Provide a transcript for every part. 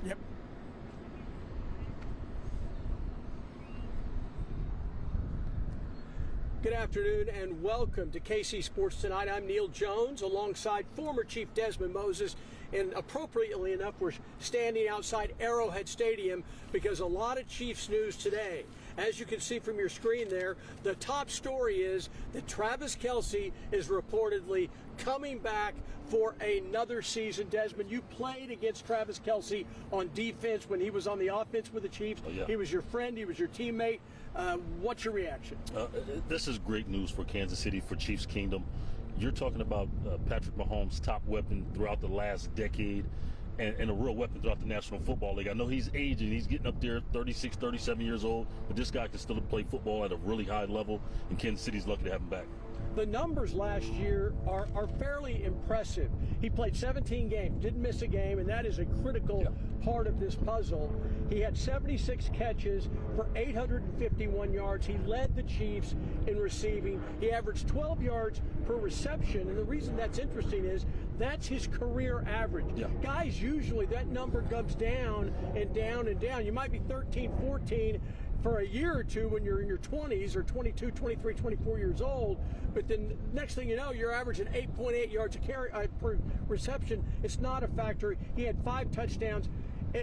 Yep. Good afternoon and welcome to KC Sports Tonight. I'm Neal Jones alongside former Chief Dezman Moses, and appropriately enough, we're standing outside Arrowhead Stadium because a lot of Chiefs news today. As you can see from your screen there, the top story is that Travis Kelce is reportedly coming back for another season. Dezman, you played against Travis Kelce on defense when he was on the offense with the Chiefs. Oh, yeah. He was your friend. He was your teammate. What's your reaction? This is great news for Kansas City, for Chiefs Kingdom. You're talking about Patrick Mahomes' top weapon throughout the last decade and a real weapon throughout the National Football League. I know he's aging. He's getting up there, 36, 37 years old, but this guy can still play football at a really high level, and Kansas City's lucky to have him back. The numbers last year are fairly impressive. He played 17 games, didn't miss a game, and that is a critical part of this puzzle. He had 76 catches for 851 yards. He led the Chiefs in receiving. He averaged 12 yards per reception, and the reason that's interesting is that's his career average. Yeah. Guys, usually that number comes down and down and down. You might be 13, 14 for a year or two when you're in your 20s or 22, 23, 24 years old, but then next thing you know, you're averaging 8.8 yards a carry per reception. It's not a factor. He had 5 touchdowns.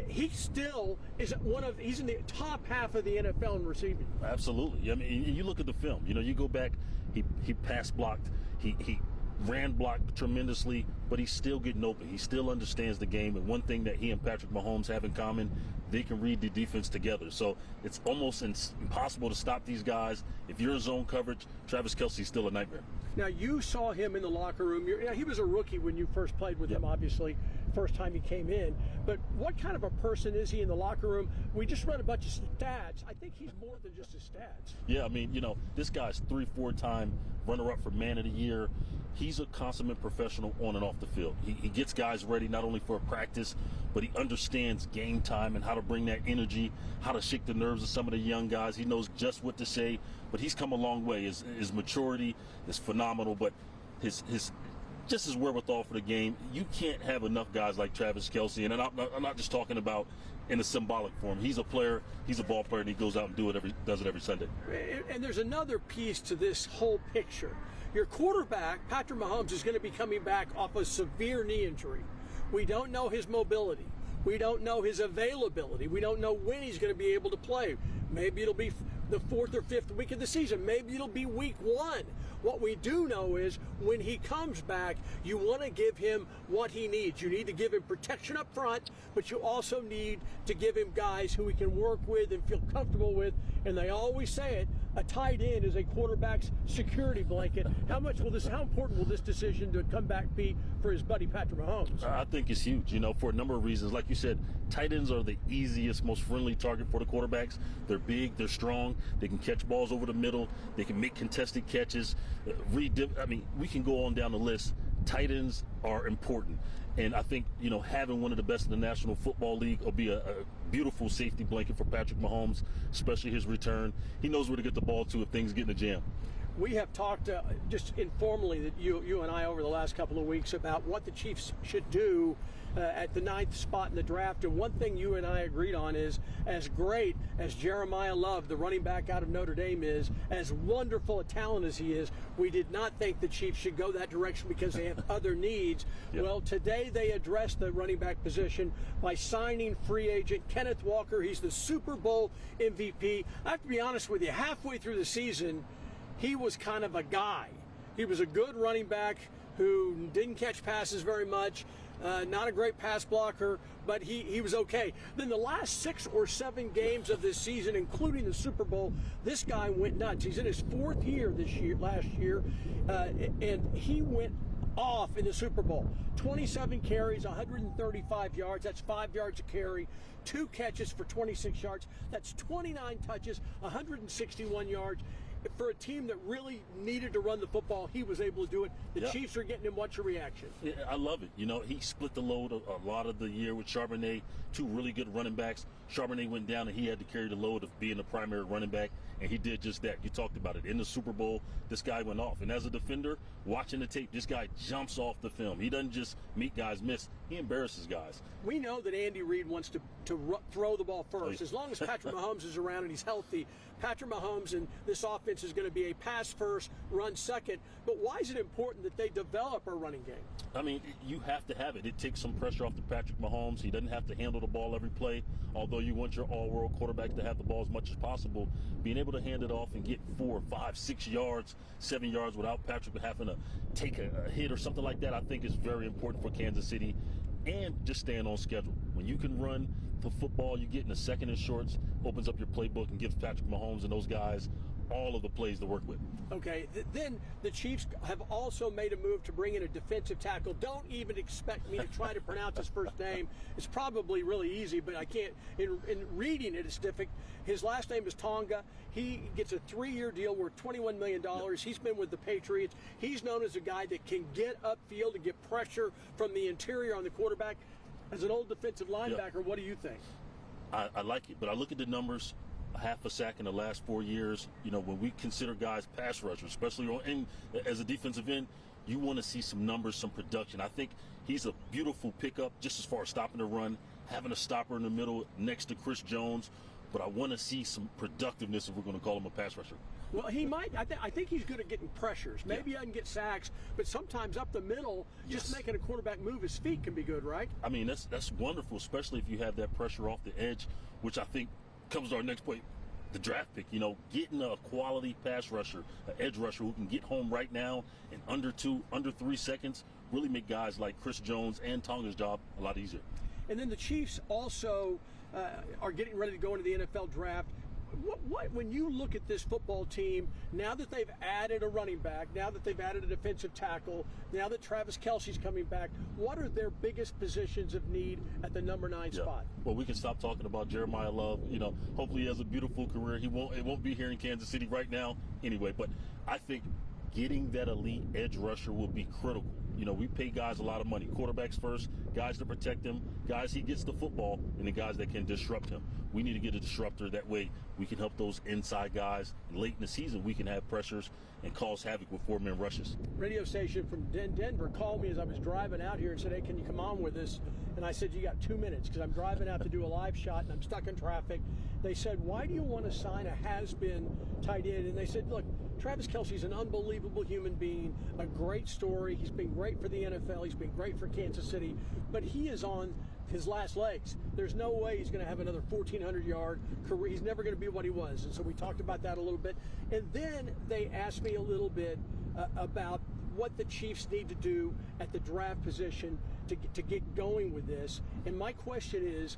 He still is he's in the top half of the NFL in receiving. Absolutely. I mean, you look at the film. You know, you go back. He pass blocked. He ran blocked tremendously, but he's still getting open. He still understands the game. And one thing that he and Patrick Mahomes have in common, they can read the defense together. So it's almost impossible to stop these guys. If you're in zone coverage, Travis Kelce's still a nightmare. Now, you saw him in the locker room. He was a rookie when you first played with him, obviously, first time he came in. But what kind of a person is he in the locker room? We just read a bunch of stats. I think he's more than just his stats. Yeah, I mean, you know, this guy's 3-4-time runner-up for Man of the Year. He's a consummate professional on and off the field. He gets guys ready not only for practice, but he understands game time and how to bring that energy, how to shake the nerves of some of the young guys. He knows just what to say, but he's come a long way. His maturity is phenomenal, but his wherewithal for the game. You can't have enough guys like Travis Kelce, and I'm not just talking about in a symbolic form. He's a player, he's a ball player, and he goes out and does it every Sunday. And there's another piece to this whole picture. Your quarterback, Patrick Mahomes, is going to be coming back off a severe knee injury. We don't know his mobility. We don't know his availability. We don't know when he's going to be able to play. Maybe it'll be the 4th or 5th week of the season. Maybe it'll be week 1. What we do know is when he comes back, you want to give him what he needs. You need to give him protection up front, but you also need to give him guys who he can work with and feel comfortable with. And they always say it, a tight end is a quarterback's security blanket. How important will this decision to come back be for his buddy Patrick Mahomes? I think it's huge, you know, for a number of reasons. Like you said, tight ends are the easiest, most friendly target for the quarterbacks. They're big, they're strong, they can catch balls over the middle, they can make contested catches. We can go on down the list. Tight ends are important, and I think, you know, having one of the best in the National Football League will be a beautiful safety blanket for Patrick Mahomes, especially his return. He knows where to get the ball to if things get in a jam. We have talked just informally, that you and I, over the last couple of weeks, about what the Chiefs should do at the 9th spot in the draft. And one thing you and I agreed on is, as great as Jeremiah Love, the running back out of Notre Dame, is, as wonderful a talent as he is, we did not think the Chiefs should go that direction because they have other needs. Yep. Well, today they addressed the running back position by signing free agent Kenneth Walker. He's the Super Bowl MVP. I have to be honest with you, halfway through the season, he was kind of a guy. He was a good running back who didn't catch passes very much, not a great pass blocker, but he was okay. Then the last 6 or 7 games of this season, including the Super Bowl, this guy went nuts. He's in his 4th year last year, and he went off in the Super Bowl. 27 carries, 135 yards. That's 5 yards a carry. 2 catches for 26 yards. That's 29 touches, 161 yards. for a team that really needed to run the football, he was able to do it. The Chiefs are getting him. What's your reaction? Yeah, I love it. He split the load a lot of the year with Charbonnet, two really good running backs. Charbonnet went down, and he had to carry the load of being the primary running back, and he did just that. You talked about it. In the Super Bowl, this guy went off. And as a defender, watching the tape, this guy jumps off the film. He doesn't just make guys miss. He embarrasses guys. We know that Andy Reid wants to throw the ball first. As long as Patrick Mahomes is around and he's healthy, Patrick Mahomes and this offense is going to be a pass first, run second. But why is it important that they develop a running game? I mean, you have to have it. It takes some pressure off to Patrick Mahomes. He doesn't have to handle the ball every play, although you want your all-world quarterback to have the ball as much as possible. Being able to hand it off and get 4, 5, 6 yards, 7 yards without Patrick having to take a hit or something like that, I think is very important for Kansas City. And just staying on schedule. When you can run the football, you get in a second and shorts, opens up your playbook and gives Patrick Mahomes and those guys all of the plays to work with. Okay, then the Chiefs have also made a move to bring in a defensive tackle. Don't even expect me to try to pronounce his first name. It's probably really easy, but I can't. In reading it, it's difficult. His last name is Tonga. He gets a 3-year deal worth $21 million. Yep. He's been with the Patriots. He's known as a guy that can get upfield and get pressure from the interior on the quarterback. As an old defensive linebacker, What do you think? I like it, but I look at the numbers. Half a sack in the last 4 years. When we consider guys pass rushers, especially as a defensive end, you want to see some numbers, some production. I think he's a beautiful pickup just as far as stopping the run, having a stopper in the middle next to Chris Jones. But I want to see some productiveness if we're going to call him a pass rusher. Well, he might. I think he's good at getting pressures. Maybe he doesn't get sacks, but sometimes up the middle, just making a quarterback move his feet can be good, right? I mean, that's wonderful, especially if you have that pressure off the edge, which I think comes to our next point, the draft pick. Getting a quality pass rusher, an edge rusher who can get home right now in under 3 seconds, really make guys like Chris Jones and Tonga's job a lot easier. And then the Chiefs also are getting ready to go into the NFL draft. When you look at this football team, now that they've added a running back, now that they've added a defensive tackle, now that Travis Kelce's coming back, what are their biggest positions of need at the number 9 spot? Well, we can stop talking about Jeremiah Love. Hopefully he has a beautiful career. It won't be here in Kansas City right now anyway, but I think getting that elite edge rusher will be critical. We pay guys a lot of money. Quarterbacks first, guys to protect him, guys he gets the football, and the guys that can disrupt him. We need to get a disruptor. That way we can help those inside guys. Late in the season, we can have pressures and cause havoc with 4-man rushes. Radio station from Denver called me as I was driving out here and said, hey, can you come on with us? And I said, you got 2 minutes because I'm driving out to do a live shot and I'm stuck in traffic. They said, why do you want to sign a has-been tight end? And they said, look, Travis Kelce's an unbelievable human being, a great story. He's been great for the NFL. He's been great for Kansas City. But he is on his last legs. There's no way he's going to have another 1,400-yard career. He's never going to be what he was. And so we talked about that a little bit. And then they asked me a little bit about what the Chiefs need to do at the draft position to get going with this. And my question is,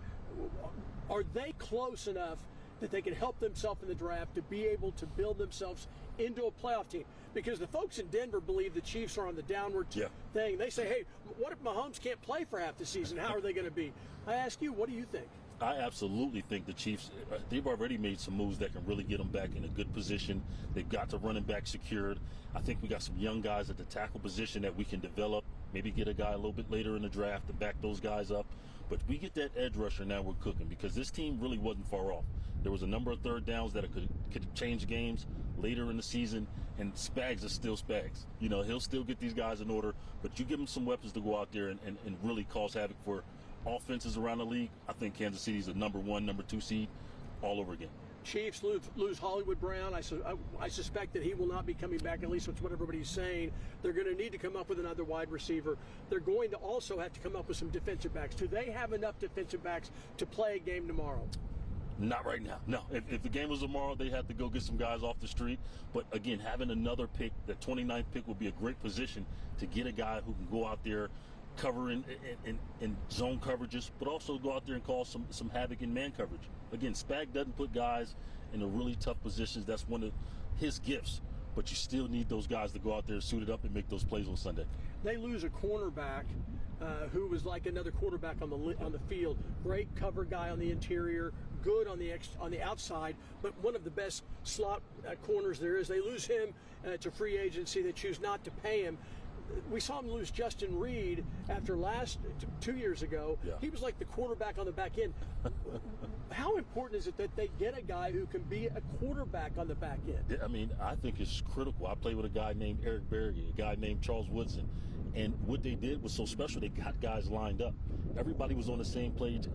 are they close enough that they can help themselves in the draft to be able to build themselves into a playoff team? Because the folks in Denver believe the Chiefs are on the downward thing. They say, hey, what if Mahomes can't play for half the season? How are they going to be? I ask you, what do you think? I absolutely think the Chiefs, they've already made some moves that can really get them back in a good position. They've got the running back secured. I think we got some young guys at the tackle position that we can develop, maybe get a guy a little bit later in the draft to back those guys up. But we get that edge rusher, now we're cooking, because this team really wasn't far off. There was a number of third downs that could change games later in the season, and Spags is still Spags. He'll still get these guys in order, but you give him some weapons to go out there and really cause havoc for offenses around the league. I think Kansas City's a number 1, number 2 seed all over again. Chiefs lose Hollywood Brown. I suspect that he will not be coming back, at least that's what everybody's saying. They're going to need to come up with another wide receiver. They're going to also have to come up with some defensive backs. Do they have enough defensive backs to play a game tomorrow? Not right now. No. If the game was tomorrow, they'd have to go get some guys off the street. But, again, having another pick, the 29th pick, would be a great position to get a guy who can go out there, cover in zone coverages, but also go out there and cause some havoc in man coverage. Again, Spag doesn't put guys in the really tough positions. That's one of his gifts. But you still need those guys to go out there suited up and make those plays on Sunday. They lose a cornerback who was like another quarterback on the field. Great cover guy on the interior, good on the outside, but one of the best slot corners there is. They lose him to free agency. They choose not to pay him. We saw him lose Justin Reed after 2 years ago. Yeah. He was like the quarterback on the back end. How important is it that they get a guy who can be a quarterback on the back end? Yeah, I mean, I think it's critical. I played with a guy named Eric Berge, a guy named Charles Woodson, and what they did was so special. They got guys lined up. Everybody was on the same page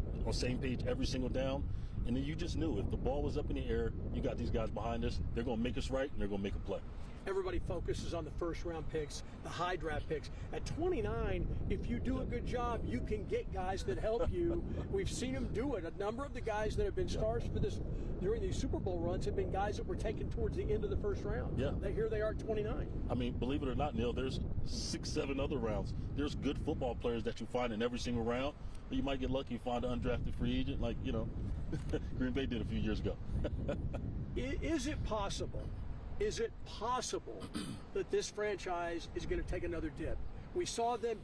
every single down, and then you just knew if the ball was up in the air, you got these guys behind us. They're going to make us right, and they're going to make a play. Everybody focuses on the first-round picks, the high draft picks. At 29, if you do a good job, you can get guys that help you. We've seen them do it. A number of the guys that have been stars for this during these Super Bowl runs have been guys that were taken towards the end of the first round. Yeah. Here they are at 29. I mean, believe it or not, Neal, there's 6, 7 other rounds. There's good football players that you find in every single round. But you might get lucky and find an undrafted free agent like, Green Bay did a few years ago. Is it possible? Is it possible that this franchise is going to take another dip? We saw them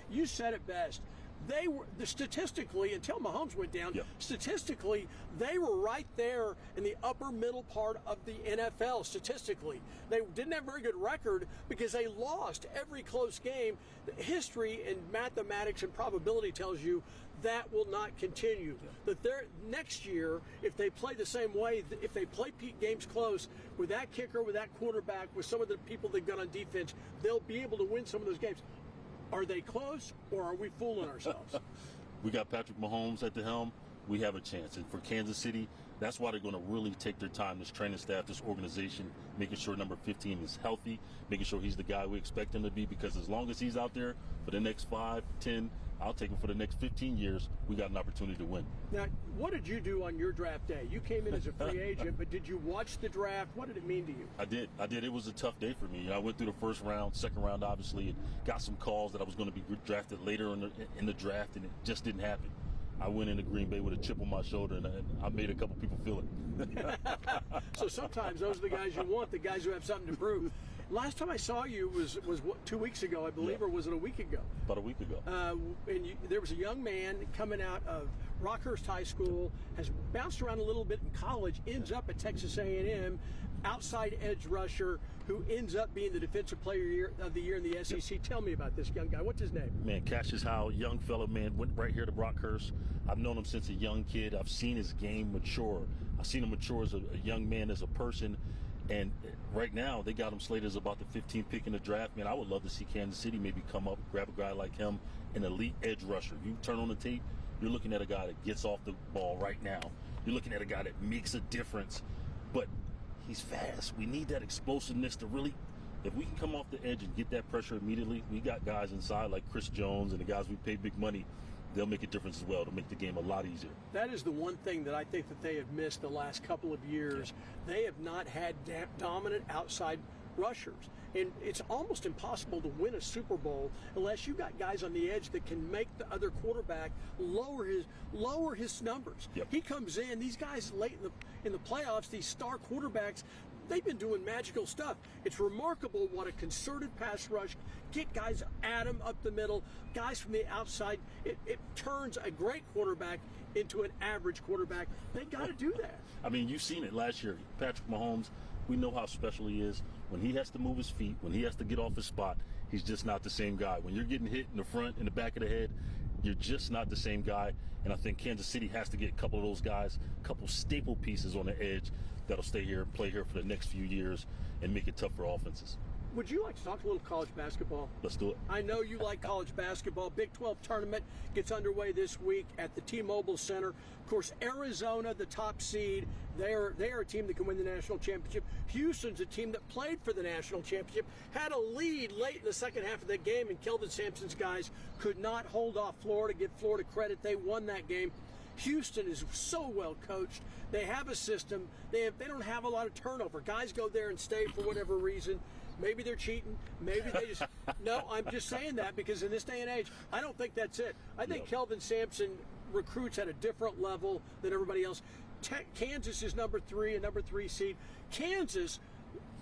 you said it best. They were statistically, until Mahomes went down, statistically, they were right there in the upper middle part of the NFL. Statistically, they didn't have a very good record because they lost every close game. History and mathematics and probability tells you that will not continue. That next year, if they play the same way, if they play games close with that kicker, with that quarterback, with some of the people they've got on defense, they'll be able to win some of those games. Are they close, or are we fooling ourselves? We got Patrick Mahomes at the helm. We have a chance. And for Kansas City, that's why they're going to really take their time, this training staff, this organization, making sure number 15 is healthy, making sure he's the guy we expect him to be, because as long as he's out there for the next 5, 10, I'll take him for the next 15 years, we got an opportunity to win. Now, what did you do on your draft day? You came in as a free agent, but did you watch the draft? What did it mean to you? I did. It was a tough day for me. I went through the first round, second round, obviously, and got some calls that I was going to be drafted later in the draft, and it just didn't happen. I went into Green Bay with a chip on my shoulder, and I made a couple people feel it. So sometimes those are the guys you want, the guys who have something to prove. Last time I saw you was what, 2 weeks ago, I believe, or was it a week ago? About a week ago. There was a young man coming out of Rockhurst High School, has bounced around a little bit in college, ends up at Texas A&M, outside edge rusher, who ends up being the defensive player of the year in the SEC. Tell me about this young guy. What's his name? Man, Cassius Howell, young fellow, man, went right here to Rockhurst. I've known him since a young kid. I've seen his game mature. I've seen him mature as a young man, as a person. And right now, they got him slated as about the 15th pick in the draft. Man, I would love to see Kansas City maybe come up, grab a guy like him, an elite edge rusher. You turn on the tape, you're looking at a guy that gets off the ball right now. You're looking at a guy that makes a difference. But he's fast. We need that explosiveness to really, if we can come off the edge and get that pressure immediately, we got guys inside like Chris Jones and the guys we pay big money. They'll make a difference as well to make the game a lot easier. That is the one thing that I think that they have missed the last couple of years. They have not had dominant outside rushers. And it's almost impossible to win a Super Bowl unless you got guys on the edge that can make the other quarterback lower his numbers. Yep. He comes in, these guys late in the playoffs, these star quarterbacks, they've been doing magical stuff. It's remarkable what a concerted pass rush, get guys at him up the middle, guys from the outside. It turns a great quarterback into an average quarterback. They got to do that. I mean, you've seen it last year. Patrick Mahomes, we know how special he is. When he has to move his feet, when he has to get off his spot, he's just not the same guy. When you're getting hit in the front, in the back of the head, you're just not the same guy. And I think Kansas City has to get a couple of those guys, a couple staple pieces on the edge that'll stay here and play here for the next few years and make it tough for offenses. Would you like to talk a little college basketball? Let's do it. I know you like college basketball. Big 12 tournament gets underway this week at the T-Mobile Center. Of course, Arizona, the top seed, they are a team that can win the national championship. Houston's a team that played for the national championship, had a lead late in the second half of the game, and Kelvin Sampson's guys could not hold off Florida. Give Florida credit. They won that game. Houston is so well coached. They have a system. They don't have a lot of turnover. Guys go there and stay for whatever reason. Maybe they're cheating. Maybe they just no. I'm just saying that because in this day and age, I don't think that's it. I think Kelvin Sampson recruits at a different level than everybody else. Kansas is number 3, a number 3 seed. Kansas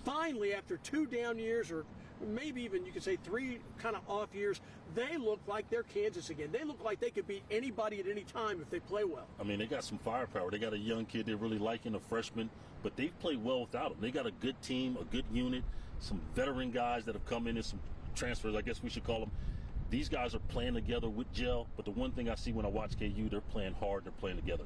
finally, after 2 down years, or maybe even you could say 3 kind of off years, they look like they're Kansas again. They look like they could beat anybody at any time if they play well. I mean, they got some firepower. They got a young kid they're really liking, a freshman, but they've played well without him. They got a good team, a good unit, some veteran guys that have come in and some transfers, I guess we should call them. These guys are playing together with gel, but the one thing I see when I watch KU, they're playing hard, they're playing together.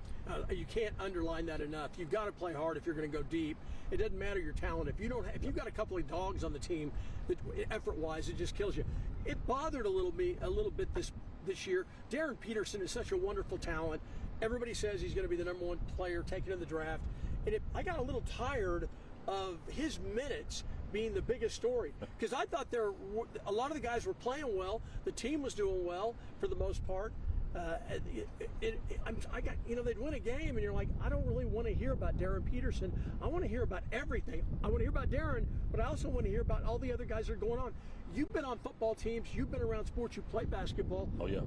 You can't underline that enough. You've got to play hard if you're going to go deep. It doesn't matter your talent. If you've got a couple of dogs on the team, that effort-wise, it just kills you. It bothered a little bit this year. Darren Peterson is such a wonderful talent. Everybody says he's going to be the #1 player taken in the draft, and I got a little tired of his minutes being the biggest story, because I thought a lot of the guys were playing well. The team was doing well for the most part. They'd win a game, and you're like, I don't really want to hear about Darren Peterson. I want to hear about everything. I want to hear about Darren, but I also want to hear about all the other guys that are going on. You've been on football teams. You've been around sports. You play basketball. Oh, yeah.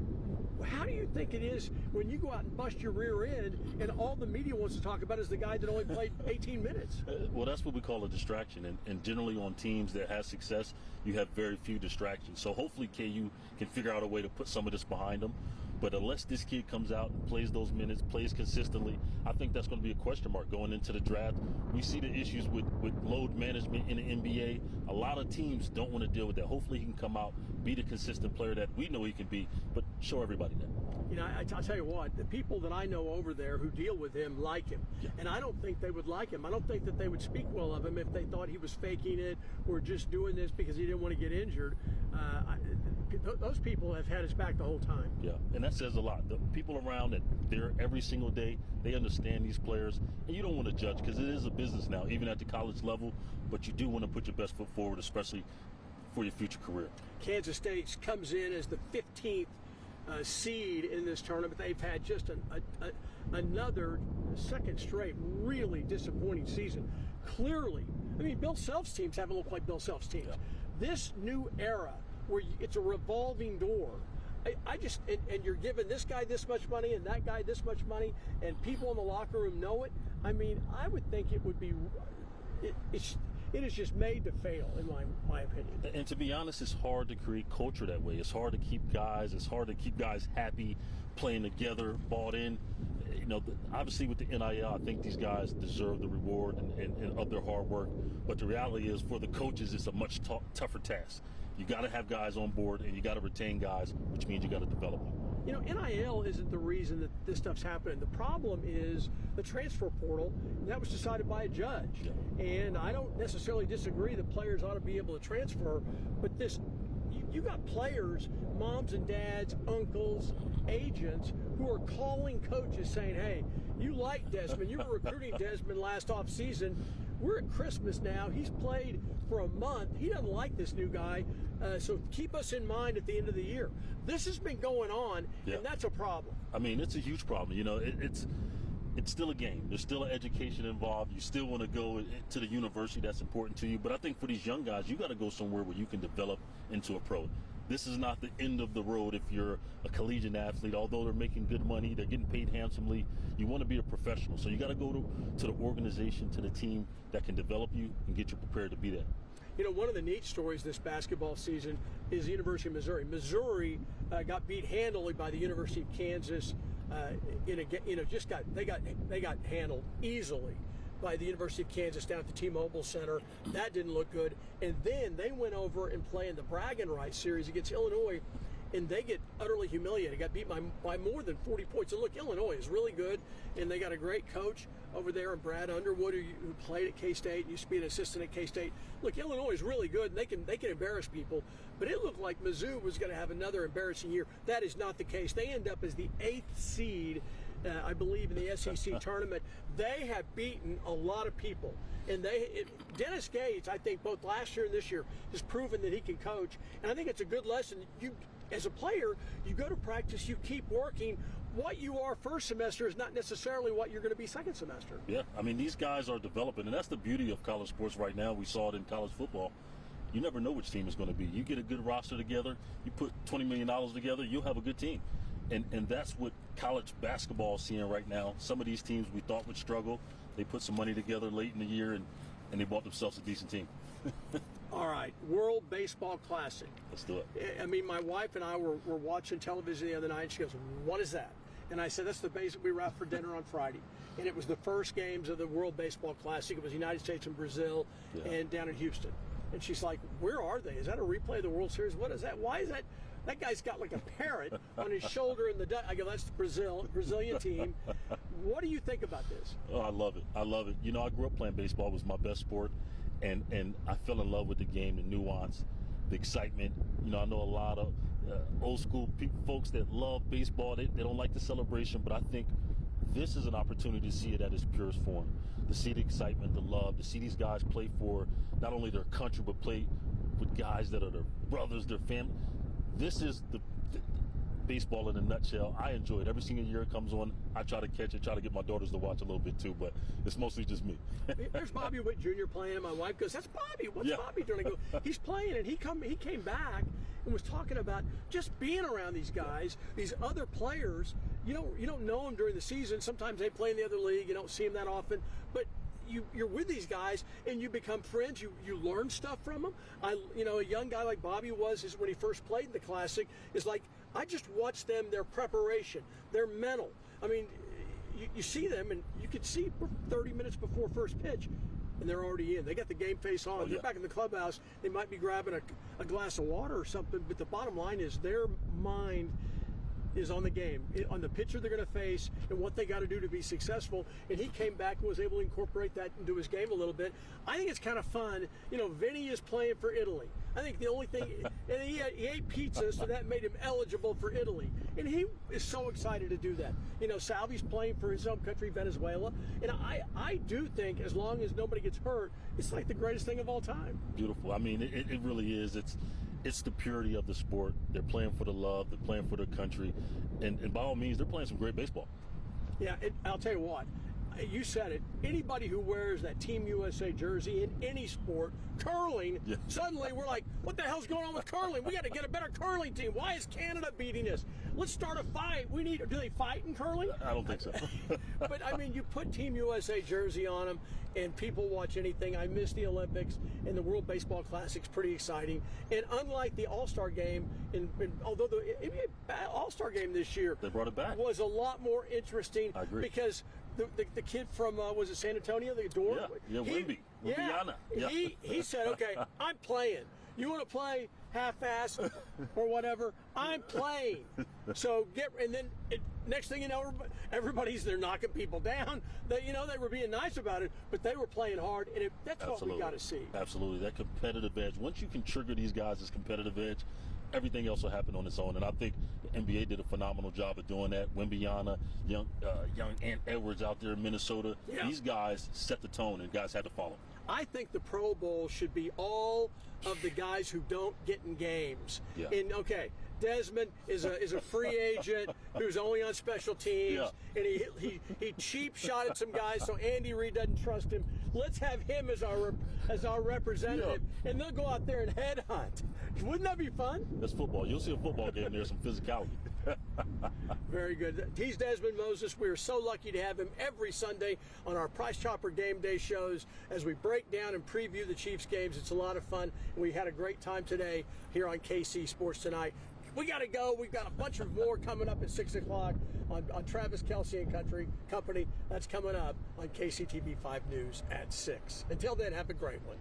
How do you think it is when you go out and bust your rear end and all the media wants to talk about is the guy that only played 18 minutes? Well, that's what we call a distraction. And generally on teams that have success, you have very few distractions. So hopefully KU can figure out a way to put some of this behind them. But unless this kid comes out and plays those minutes, plays consistently, I think that's going to be a question mark going into the draft. We see the issues with load management in the NBA. A lot of teams don't want to deal with that. Hopefully he can come out, be the consistent player that we know he can be, but show everybody that. I'll tell you what, the people that I know over there who deal with him like him. Yeah. And I don't think they would like him. I don't think that they would speak well of him if they thought he was faking it or just doing this because he didn't want to get injured. Those people have had his back the whole time. Yeah, and that says a lot. The people around that they're every single day, they understand these players, and you don't want to judge because it is a business now, even at the college level, but you do want to put your best foot forward, especially for your future career. Kansas State comes in as the 15th seed in this tournament. They've had just another second straight really disappointing season. Clearly, I mean, Bill Self's teams haven't looked like Bill Self's teams. Yeah. This new era where it's a revolving door, and you're giving this guy this much money and that guy this much money, and people in the locker room know it. I mean, I would think it would be, it is just made to fail, in my opinion. And to be honest, it's hard to create culture that way. It's hard to keep guys happy, playing together, bought in. Obviously with the NIL, I think these guys deserve the reward and of their hard work. But the reality is, for the coaches, it's a much tougher task. You got to have guys on board, and you got to retain guys, which means you got to develop them. NIL isn't the reason that this stuff's happening. The problem is the transfer portal, and that was decided by a judge. Yeah. And I don't necessarily disagree that players ought to be able to transfer, but you got players, moms and dads, uncles, agents, who are calling coaches saying, hey, you like Dezman. You were recruiting Dezman last offseason. We're at Christmas now. He's played for a month. He doesn't like this new guy, so keep us in mind at the end of the year. This has been going on, and that's a problem. I mean, it's a huge problem. It's still a game. There's still an education involved. You still want to go to the university that's important to you. But I think for these young guys, you got to go somewhere where you can develop into a pro. This is not the end of the road if you're a collegiate athlete. Although they're making good money, they're getting paid handsomely, you want to be a professional. So you got to go to the organization, to the team that can develop you and get you prepared to be that. One of the neat stories this basketball season is the University of Missouri. Missouri got beat handily by the University of Kansas. They got handled easily by the University of Kansas down at the T-Mobile Center. That didn't look good. And then they went over and played in the bragging rights series against Illinois, and they get utterly humiliated. Got beat by more than 40 points. And look, Illinois is really good, and they got a great coach over there, and Brad Underwood, who played at K-State, used to be an assistant at K-State. Look, Illinois is really good, and they can embarrass people. But it looked like Mizzou was going to have another embarrassing year. That is not the case. They end up as the 8th seed, I believe, in the SEC tournament. They have beaten a lot of people. And Dennis Gates, I think, both last year and this year, has proven that he can coach. And I think it's a good lesson. As a player, you go to practice, you keep working. What you are first semester is not necessarily what you're going to be second semester. Yeah, I mean, these guys are developing, and that's the beauty of college sports right now. We saw it in college football. You never know which team is going to be. You get a good roster together, you put $20 million together, you'll have a good team. And that's what college basketball is seeing right now. Some of these teams we thought would struggle, they put some money together late in the year, and they bought themselves a decent team. All right, World Baseball Classic. Let's do it. I mean, my wife and I were watching television the other night, and she goes, "What is that?" And I said, "That's the base we were out for dinner on Friday." And it was the first games of the World Baseball Classic. It was the United States and Brazil, and down in Houston. And she's like, "Where are they? Is that a replay of the World Series? What is that? Why is that? That guy's got like a parrot on his shoulder in the." I go, "That's the Brazilian team." What do you think about this? Oh, I love it. I love it. You know, I grew up playing baseball. It was my best sport. And I fell in love with the game, the nuance, the excitement. You know, I know a lot of old school folks that love baseball. They don't like the celebration, but I think this is an opportunity to see it at its purest form. To see the excitement, the love, to see these guys play for not only their country, but play with guys that are their brothers, their family. This is the baseball in a nutshell. I enjoy it. Every single year it comes on, I try to catch it, try to get my daughters to watch a little bit too, but it's mostly just me. There's Bobby Witt Jr. playing, and my wife goes, "That's Bobby. What's Bobby doing?" I go, "He's playing," and he came back and was talking about just being around these guys, these other players. You don't know them during the season. Sometimes they play in the other league. You don't see them that often, but you're with these guys and you become friends. You learn stuff from them. A young guy like Bobby was when he first played in the Classic is like, I just watched them, their preparation, their mental. I mean, you see them and you could see 30 minutes before first pitch and they're already in. They got the game face on. They're back in the clubhouse. They might be grabbing a glass of water or something, but the bottom line is their mind is on the game, on the pitcher they're going to face, and what they got to do to be successful. And he came back and was able to incorporate that into his game a little bit. I think it's kind of fun. You know, Vinny is playing for Italy. I think the only thing, and he ate pizza, so that made him eligible for Italy. And he is so excited to do that. You know, Salvi's playing for his home country, Venezuela. And I do think as long as nobody gets hurt, it's like the greatest thing of all time. Beautiful. I mean, it really is. It's the purity of the sport. They're playing for the love. They're playing for their country. And by all means, they're playing some great baseball. Yeah, I'll tell you what. You said it. Anybody who wears that Team USA jersey in any sport, curling, suddenly we're like, what the hell's going on with curling? We got to get a better curling team. Why is Canada beating us? Let's start a fight. Do they fight in curling? I don't think so. But, I mean, you put Team USA jersey on them, and people watch anything. I miss the Olympics, and the World Baseball Classic's pretty exciting. And unlike the All-Star Game, although the All-Star Game this year they brought it back, was a lot more interesting. I agree. Because the kid from, was it San Antonio, the door? Wimby. He said, okay, I'm playing. You want to play half-ass or whatever? I'm playing. So next thing you know, they're knocking people down. They were being nice about it, but they were playing hard, and that's what we got to see. Absolutely, that competitive edge. Once you can trigger these guys' competitive edge, everything else will happen on its own. And I think the NBA did a phenomenal job of doing that. Wimbyana, young Ant Edwards out there in Minnesota. Yeah. These guys set the tone, and guys had to follow. I think the Pro Bowl should be all of the guys who don't get in games. Yeah. Dezman is a free agent who's only on special teams, and he cheap shot at some guys, so Andy Reid doesn't trust him. Let's have him as our representative, and they'll go out there and headhunt. Wouldn't that be fun? That's football. You'll see a football game. There's some physicality. Very good. He's Dezman Moses. We are so lucky to have him every Sunday on our Price Chopper Game Day shows as we break down and preview the Chiefs games. It's a lot of fun, and we had a great time today here on KC Sports Tonight. We got to go. We've got a bunch of more coming up at 6 o'clock on Travis Kelce and Company. That's coming up on KCTV 5 News at 6. Until then, have a great one.